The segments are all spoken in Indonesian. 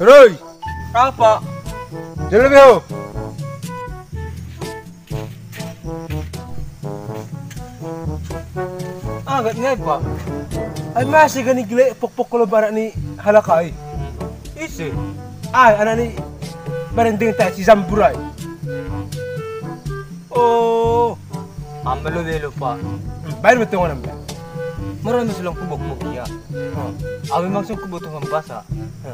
Roy, Apa? jalan lebih ho. Agak niya pa. Ay masih gani gile pokpok ko bara ni halakay. Isi. Ay ana ni barending ta si Zamburay. Oh. Amalo velo pa. Bayar mo tungo namba. Marami silang kubok-bok niya. Awi mangsung kebutuhan basa.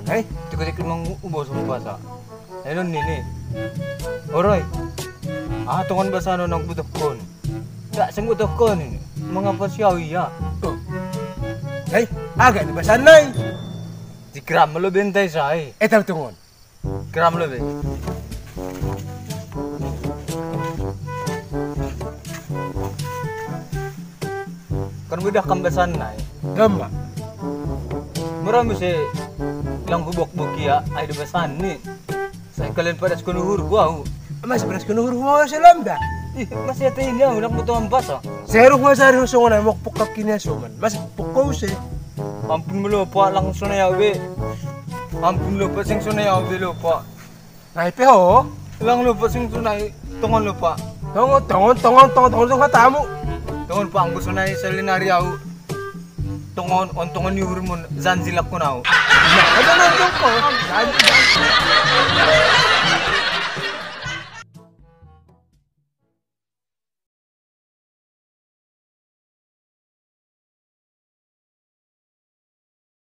Ay, Tikot-tikot mang ubos ang basa. Ayun nini. Oroy. Tungan basa no ng butok-kon. Tak sang butok-kon ini. Mga pasyawi ya. ay aga ni basanay. Di gram lo bentay sa ay. Etam tungon. Gram lo be. Kan budak kambasan na eh. Gama. Marami si lang hubok-buk ya ay dibasan ni. Sa kalian pada sekunuhur gua. Mas beras ko nuhur mo sa lamba. Masih yata ini ang butuhan basa. Zero ko sa rin so na mo pukak kinasuman. Mas pukko si. Ampun mo lupa lang sunayaw be. Ampun lupa sing sunayaw be lupa. Ay peho. Lang lupa sing sunay tungon lupa. Tungon hatamo. Tungon pa ang gusto na sa linaryaw. Tungon ni hormon zanzilak ko na. Ano na ko?